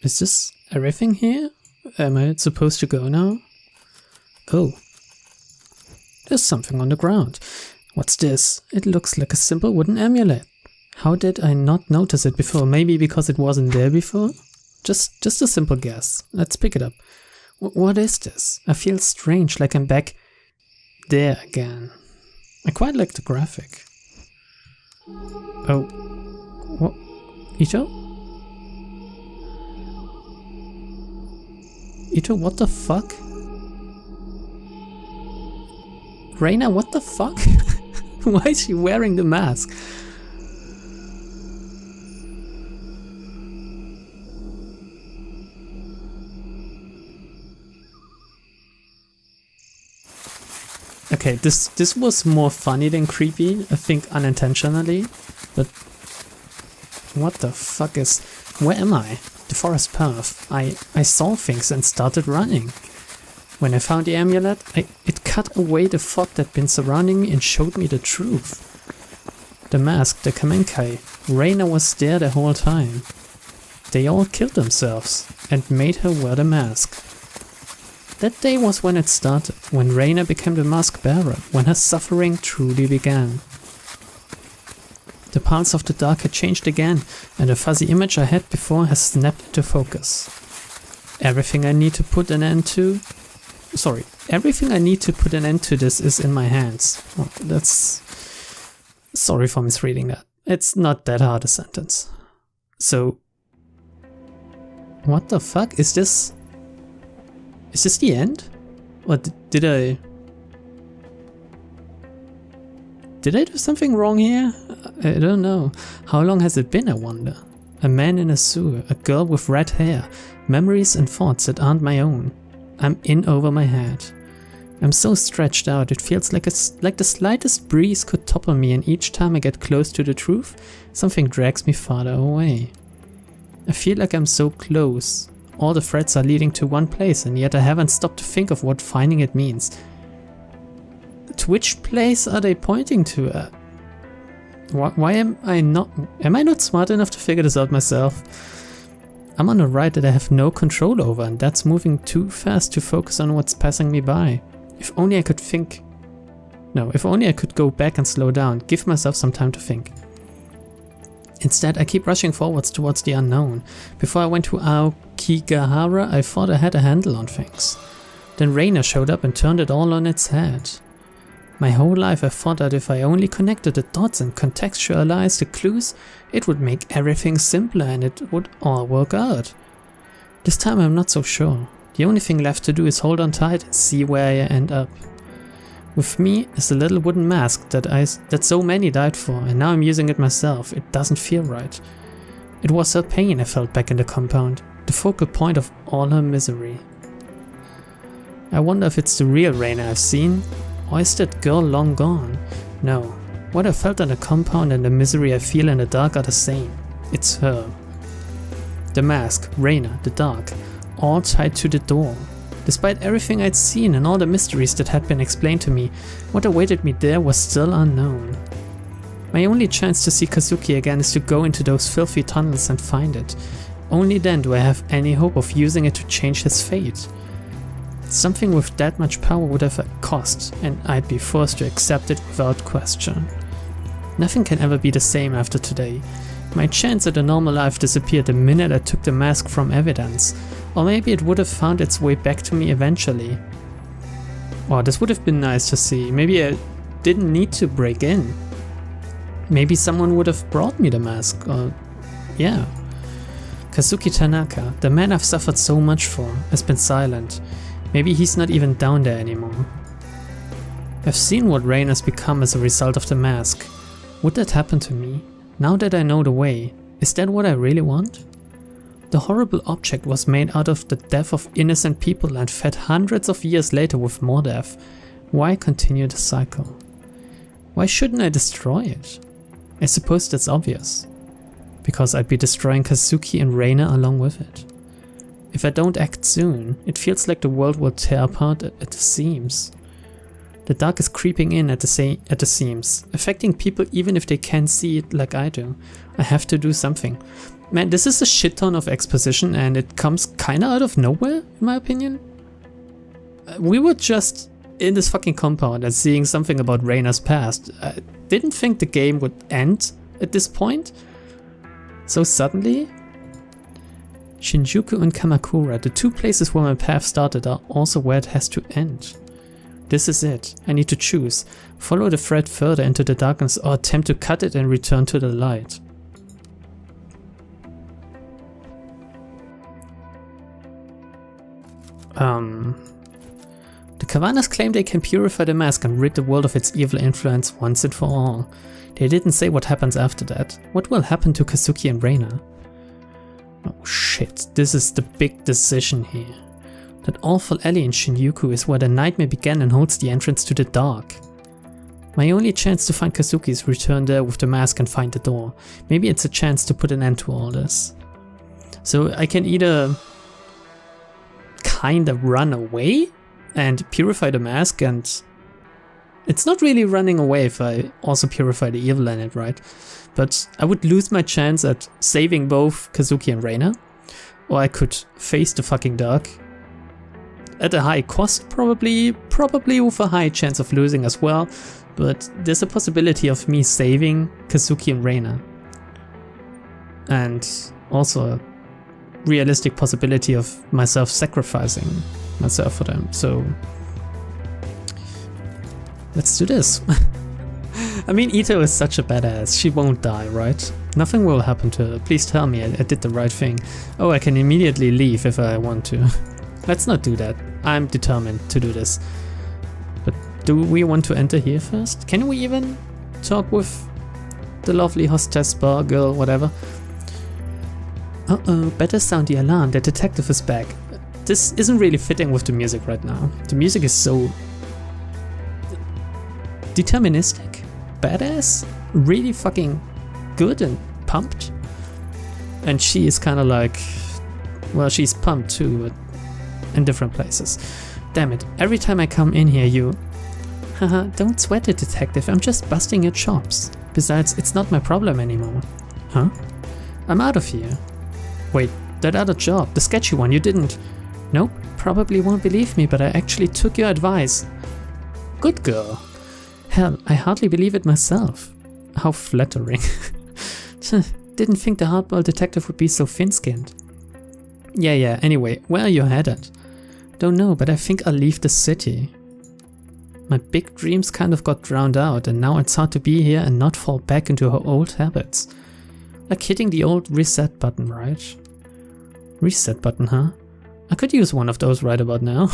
Is this everything here? Am I supposed to go now? Oh. There's something on the ground. What's this? It looks like a simple wooden amulet. How did I not notice it before? Maybe because it wasn't there before? Just a simple guess. Let's pick it up. What is this? I feel strange, like I'm back there again. I quite like the graphic. Oh. What? Ito? Ito, what the fuck? Reina, what the fuck? Why is she wearing the mask? Okay, this was more funny than creepy, I think unintentionally, but what the fuck is... Where am I? The forest path. I saw things and started running. When I found the amulet, it cut away the fog that'd been surrounding me and showed me the truth. The mask, the Kamenkai, Reina was there the whole time. They all killed themselves and made her wear the mask. That day was when it started, when Reina became the mask bearer, when her suffering truly began. The pulse of the dark had changed again, and the fuzzy image I had before has snapped into focus. Everything I need to put an end to this is in my hands. Well, that's... Sorry for misreading that. It's not that hard a sentence. So... What the fuck? Is this the end? Or did I do something wrong here? I don't know. How long has it been, I wonder? A man in a sewer, a girl with red hair, memories and thoughts that aren't my own. I'm in over my head. I'm so stretched out, it feels like the slightest breeze could topple me, and each time I get close to the truth, something drags me farther away. I feel like I'm so close. All the threads are leading to one place, and yet I haven't stopped to think of what finding it means. To which place are they pointing to? Why am I not smart enough to figure this out myself? I'm on a ride that I have no control over, and that's moving too fast to focus on what's passing me by. If only I could go back and slow down, give myself some time to think. Instead, I keep rushing forwards towards the unknown. Before I went to Aokigahara, I thought I had a handle on things. Then Reina showed up and turned it all on its head. My whole life I thought that if I only connected the dots and contextualized the clues, it would make everything simpler and it would all work out. This time I'm not so sure. The only thing left to do is hold on tight and see where I end up. With me is a little wooden mask that so many died for, and now I'm using it myself. It doesn't feel right. It was her pain I felt back in the compound, the focal point of all her misery. I wonder if it's the real Reina I've seen, or is that girl long gone? No, what I felt in the compound and the misery I feel in the dark are the same. It's her. The mask, Reina, the dark, all tied to the door. Despite everything I'd seen and all the mysteries that had been explained to me, what awaited me there was still unknown. My only chance to see Kazuki again is to go into those filthy tunnels and find it. Only then do I have any hope of using it to change his fate. Something with that much power would have a cost, and I'd be forced to accept it without question. Nothing can ever be the same after today. My chance at a normal life disappeared the minute I took the mask from evidence. Or maybe it would have found its way back to me eventually. Oh, this would have been nice to see. Maybe I didn't need to break in. Maybe someone would have brought me the mask, or... yeah. Kazuki Tanaka, the man I've suffered so much for, has been silent. Maybe he's not even down there anymore. I've seen what Reina has become as a result of the mask. Would that happen to me? Now that I know the way, is that what I really want? The horrible object was made out of the death of innocent people and fed hundreds of years later with more death. Why continue the cycle? Why shouldn't I destroy it? I suppose that's obvious. Because I'd be destroying Kazuki and Reina along with it. If I don't act soon, it feels like the world will tear apart at the seams. The dark is creeping in at the seams, affecting people even if they can't see it like I do. I have to do something. Man, this is a shit ton of exposition and it comes kinda out of nowhere, in my opinion. We were just in this fucking compound and seeing something about Reina's past. I didn't think the game would end at this point. So suddenly... Shinjuku and Kamakura, the two places where my path started, are also where it has to end. This is it. I need to choose. Follow the thread further into the darkness or attempt to cut it and return to the light. The Kavanas claim they can purify the mask and rid the world of its evil influence once and for all. They didn't say what happens after that. What will happen to Kazuki and Reina? Oh shit, this is the big decision here. That awful alley in Shinjuku is where the nightmare began and holds the entrance to the dark. My only chance to find Kazuki is return there with the mask and find the door. Maybe it's a chance to put an end to all this. So I can either kinda run away and purify the mask, and it's not really running away if I also purify the evil in it, right? But I would lose my chance at saving both Kazuki and Reina, or I could face the fucking dark at a high cost, probably with a high chance of losing as well, but there's a possibility of me saving Kazuki and Reina, and also a realistic possibility of myself sacrificing myself for them. So let's do this. I mean, Ito is such a badass. She won't die, right? Nothing will happen to her. Please tell me I did the right thing. Oh, I can immediately leave if I want to. Let's not do that. I'm determined to do this. But do we want to enter here first? Can we even talk with the lovely hostess, bar girl, whatever? Uh-oh, better sound the alarm. The detective is back. This isn't really fitting with the music right now. The music is so deterministic, badass, really fucking good and pumped. And she is kind of like, well, she's pumped too, but in different places. Damn it, every time I come in here you... Haha, don't sweat it, detective, I'm just busting your chops. Besides, it's not my problem anymore. Huh? I'm out of here. Wait, that other job, the sketchy one, you didn't... Nope, probably won't believe me, but I actually took your advice. Good girl. Hell, I hardly believe it myself. How flattering. Didn't think the hardboiled detective would be so thin-skinned. Yeah, anyway, where are you headed? Don't know, but I think I'll leave the city. My big dreams kind of got drowned out, and now it's hard to be here and not fall back into her old habits. Like hitting the old reset button, right? Reset button, huh? I could use one of those right about now.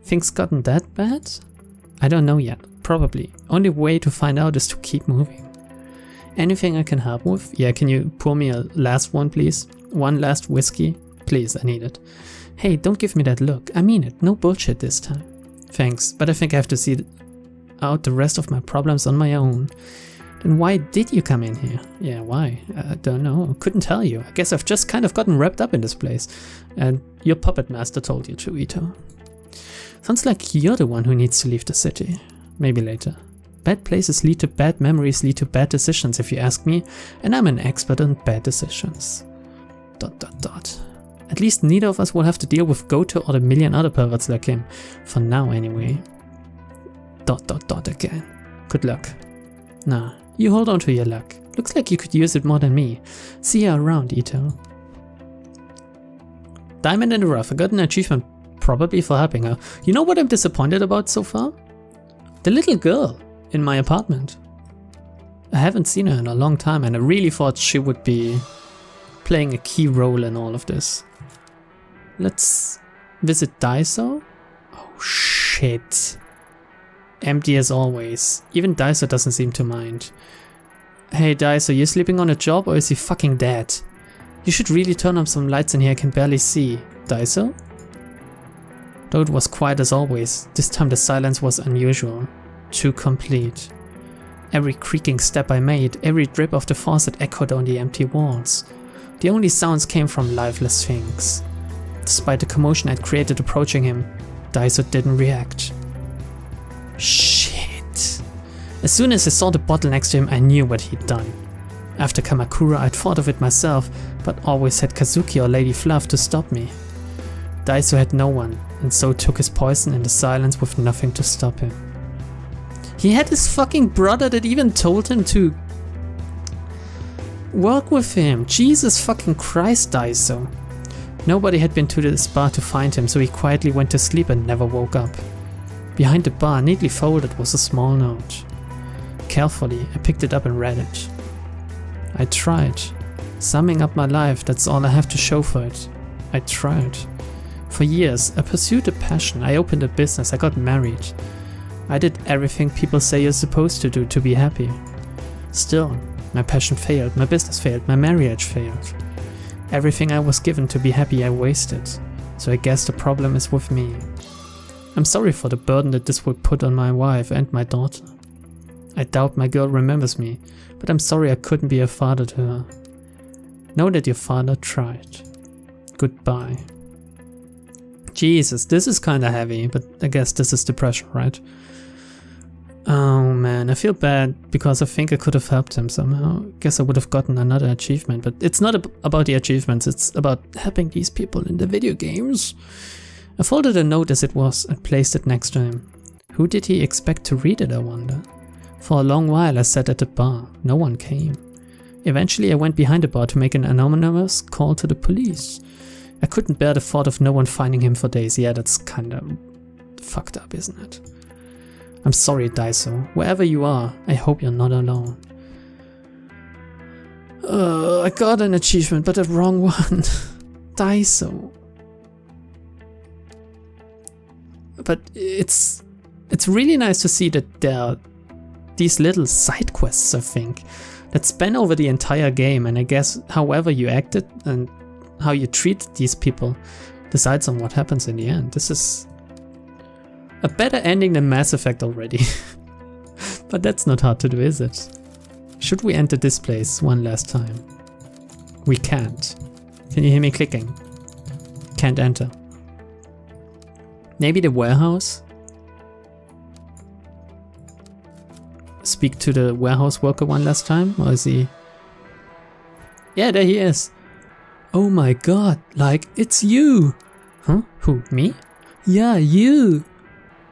Things gotten that bad? I don't know yet. Probably. Only way to find out is to keep moving. Anything I can help with? Yeah, can you pour me a last one, please? One last whiskey? Please, I need it. Hey, don't give me that look. I mean it. No bullshit this time. Thanks, but I think I have to see out the rest of my problems on my own. Then why did you come in here? Yeah, why? I don't know. Couldn't tell you. I guess I've just kind of gotten wrapped up in this place. And your puppet master told you to, Ito. Sounds like you're the one who needs to leave the city. Maybe later. Bad places lead to bad memories, lead to bad decisions if you ask me, and I'm an expert on bad decisions. ... At least neither of us will have to deal with Goto or the million other perverts like him. For now anyway. ... again. Good luck. Nah, you hold on to your luck. Looks like you could use it more than me. See you around, Ito. Diamond in the rough. I got an achievement probably for helping her. You know what I'm disappointed about so far? The little girl in my apartment. I haven't seen her in a long time and I really thought she would be playing a key role in all of this. Let's visit Daiso. Oh shit. Empty as always. Even Daiso doesn't seem to mind. Hey Daiso, you sleeping on a job or is he fucking dead? You should really turn on some lights in here, I can barely see. Daiso? Though it was quiet as always, this time the silence was unusual. Too complete. Every creaking step I made, every drip of the faucet echoed on the empty walls. The only sounds came from lifeless things. Despite the commotion I'd created approaching him, Daiso didn't react. As soon as I saw the bottle next to him, I knew what he'd done. After Kamakura, I'd thought of it myself, but always had Kazuki or Lady Fluff to stop me. Daiso had no one, and so took his poison in the silence with nothing to stop him. He had his fucking brother that even told him to work with him. Jesus fucking Christ, Daiso. Nobody had been to the bar to find him, so he quietly went to sleep and never woke up. Behind the bar, neatly folded, was a small note. Carefully, I picked it up and read it. I tried. Summing up my life, that's all I have to show for it. I tried. For years, I pursued a passion, I opened a business, I got married. I did everything people say you're supposed to do to be happy. Still, my passion failed, my business failed, my marriage failed. Everything I was given to be happy I wasted, so I guess the problem is with me. I'm sorry for the burden that this would put on my wife and my daughter. I doubt my girl remembers me, but I'm sorry I couldn't be a father to her. Know that your father tried. Goodbye. Jesus, this is kinda heavy, but I guess this is depression, right? Oh man, I feel bad because I think I could have helped him somehow. Guess I would have gotten another achievement, but it's not about the achievements, it's about helping these people in the video games. I folded a note as it was and placed it next to him. Who did he expect to read it, I wonder? For a long while I sat at the bar, no one came. Eventually I went behind the bar to make an anonymous call to the police. I couldn't bear the thought of no one finding him for days. Yeah, that's kinda fucked up, isn't it? I'm sorry, Daiso. Wherever you are, I hope you're not alone. I got an achievement, but the wrong one. Daiso. But it's really nice to see that there are these little side quests, I think, that span over the entire game, and I guess however you acted and how you treat these people decides on what happens in the end. This is a better ending than Mass Effect already. But that's not hard to do, is it? Should we enter this place one last time? We can't. Can you hear me clicking? Can't enter. Maybe the warehouse? Speak to the warehouse worker one last time? Or is he... Yeah, there he is. Oh my god, like, it's you! Huh? Who, me? Yeah, you!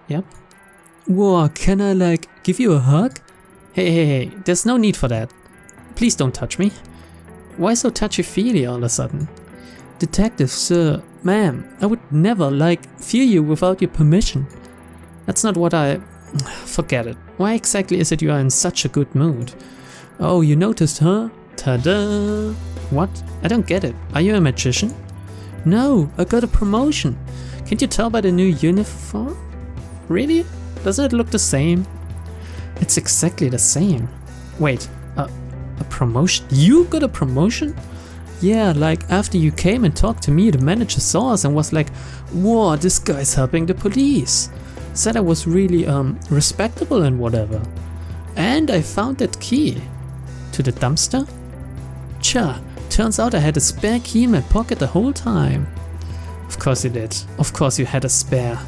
Yep. Whoa, can I, like, give you a hug? Hey, there's no need for that. Please don't touch me. Why so touchy-feely all of a sudden? Detective, sir, ma'am, I would never, like, feel you without your permission. That's not what I... Forget it. Why exactly is it you are in such a good mood? Oh, you noticed, huh? Ta-da! What? I don't get it. Are you a magician? No, I got a promotion. Can't you tell by the new uniform? Really? Doesn't it look the same? It's exactly the same. Wait, a promotion? You got a promotion? Yeah, like after you came and talked to me, the manager saw us and was like, whoa, this guy's helping the police. Said I was really respectable and whatever. And I found that key. To the dumpster? Cha, turns out I had a spare key in my pocket the whole time. Of course you did. Of course you had a spare.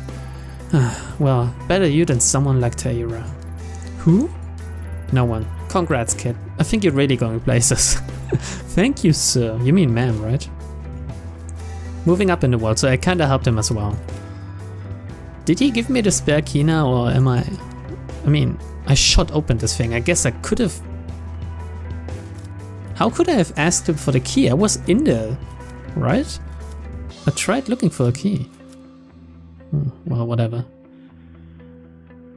Well, better you than someone like Taira. Who? No one. Congrats, kid. I think you're really going places. Thank you, sir. You mean ma'am, right? Moving up in the world, so I kinda helped him as well. Did he give me the spare key now, or am I mean, I shot open this thing. I guess I could have... How could I have asked him for the key? I was in there, right? I tried looking for a key. Well, whatever.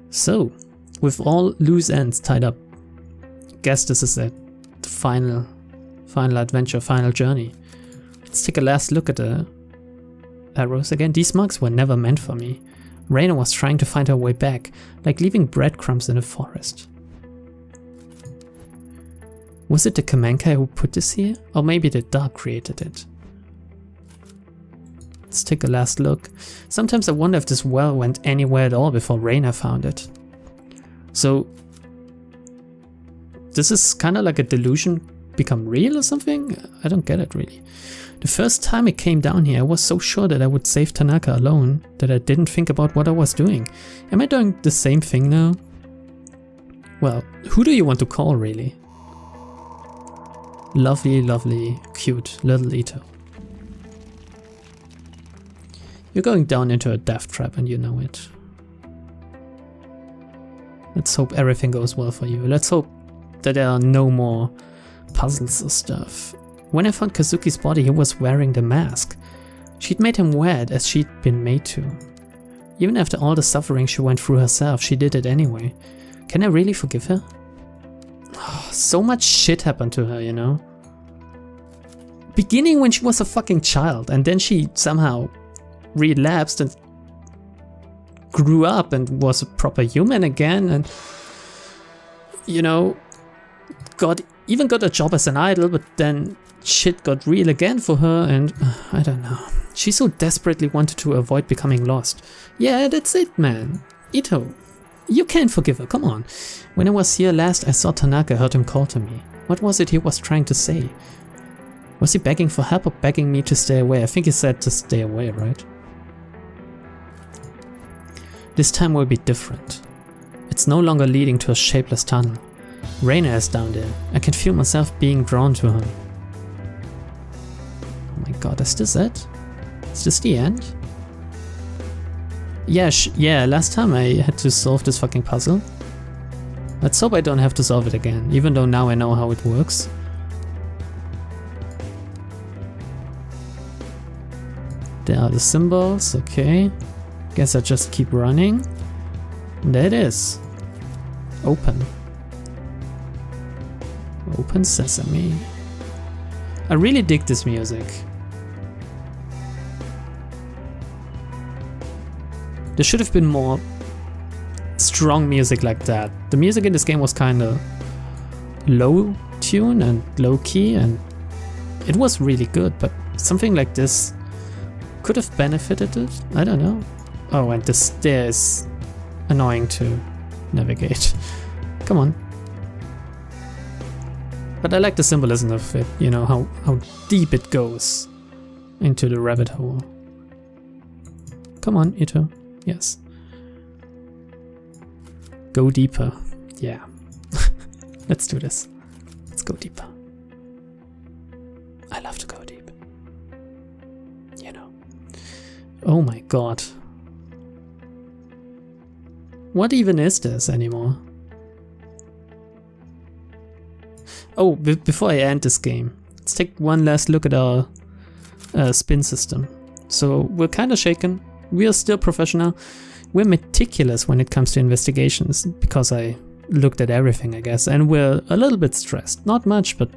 So, with all loose ends tied up, guess this is it. The final adventure, final journey. Let's take a last look at the arrows again. These marks were never meant for me. Reina was trying to find her way back, like leaving breadcrumbs in a forest. Was it the Kamenkai who put this here? Or maybe the dark created it? Let's take a last look. Sometimes I wonder if this well went anywhere at all before Reina found it. So, this is kind of like a delusion become real or something? I don't get it really. The first time I came down here, I was so sure that I would save Tanaka alone that I didn't think about what I was doing. Am I doing the same thing now? Well, who do you want to call, really? Lovely, lovely, cute little Ito. You're going down into a death trap and you know it. Let's hope everything goes well for you. Let's hope that there are no more puzzles or stuff. When I found Kazuki's body, he was wearing the mask. She'd made him wear it as she'd been made to. Even after all the suffering she went through herself, she did it anyway. Can I really forgive her? Oh, so much shit happened to her, you know? Beginning when she was a fucking child, and then she somehow relapsed and grew up and was a proper human again, and, you know, even got a job as an idol, but then shit got real again for her, and I don't know. She so desperately wanted to avoid becoming lost. Yeah, that's it, man. Ito, you can't forgive her, come on. When I was here last, I saw Tanaka, heard him call to me. What was it he was trying to say? Was he begging for help or begging me to stay away? I think he said to stay away, right? This time will be different. It's no longer leading to a shapeless tunnel. Reina is down there. I can feel myself being drawn to her. Oh my god, is this it? Is this the end? Yeah, last time I had to solve this fucking puzzle. Let's hope I don't have to solve it again, even though now I know how it works. There are the symbols, okay. Guess I just keep running. And there it is. Open. Open sesame. I really dig this music. There should have been more strong music like that. The music in this game was kinda low tune and low key, and it was really good, but something like this could have benefited it. I don't know. Oh, and the stair is annoying to navigate. Come on. But I like the symbolism of it, you know, how deep it goes into the rabbit hole. Come on, Ito. Yes. Go deeper. Yeah. Let's do this. Let's go deeper. I love to go deep. You know. Oh my god. What even is this anymore? Oh, before I end this game, let's take one last look at our spin system. So we're kind of shaken. We are still professional. We're meticulous when it comes to investigations, because I looked at everything, I guess, and we're a little bit stressed. Not much, but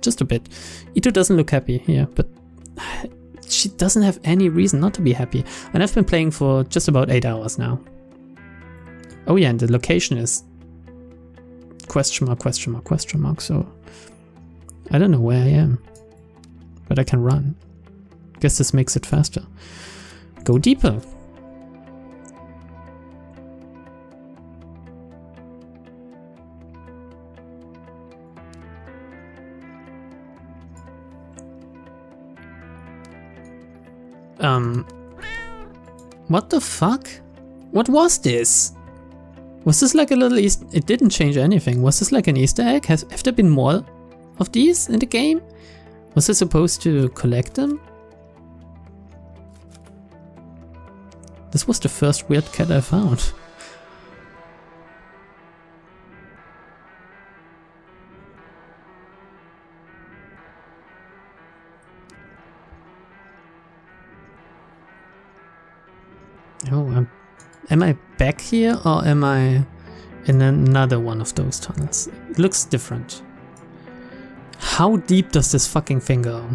just a bit. Ito doesn't look happy here, but she doesn't have any reason not to be happy. And I've been playing for just about 8 hours now. Oh yeah, and the location is question mark, question mark, question mark, so I don't know where I am, but I can run. Guess this makes it faster. Go deeper. What the fuck? What was this? Was this like a little Easter? It didn't change anything. Was this like an Easter egg? Have there been more of these in the game? Was I supposed to collect them? This was the first weird cat I found. Oh, am I back here or am I in another one of those tunnels? It looks different. How deep does this fucking thing go?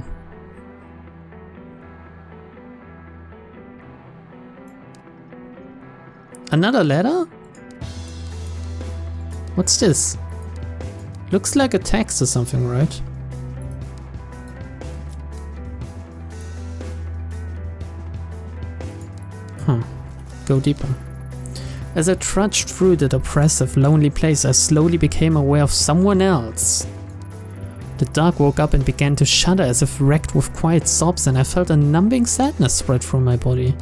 Another ladder? What's this? Looks like a text or something, right? Huh. Go deeper. As I trudged through that oppressive, lonely place, I slowly became aware of someone else. The dark woke up and began to shudder as if wrecked with quiet sobs, and I felt a numbing sadness spread through my body.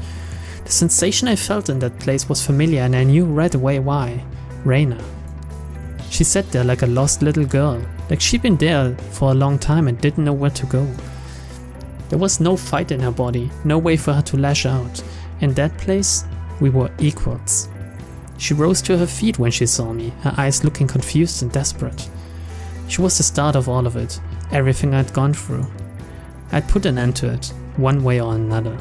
The sensation I felt in that place was familiar, and I knew right away why. Reina. She sat there like a lost little girl, like she'd been there for a long time and didn't know where to go. There was no fight in her body, no way for her to lash out. In that place, we were equals. She rose to her feet when she saw me, her eyes looking confused and desperate. She was the start of all of it, everything I'd gone through. I'd put an end to it, one way or another.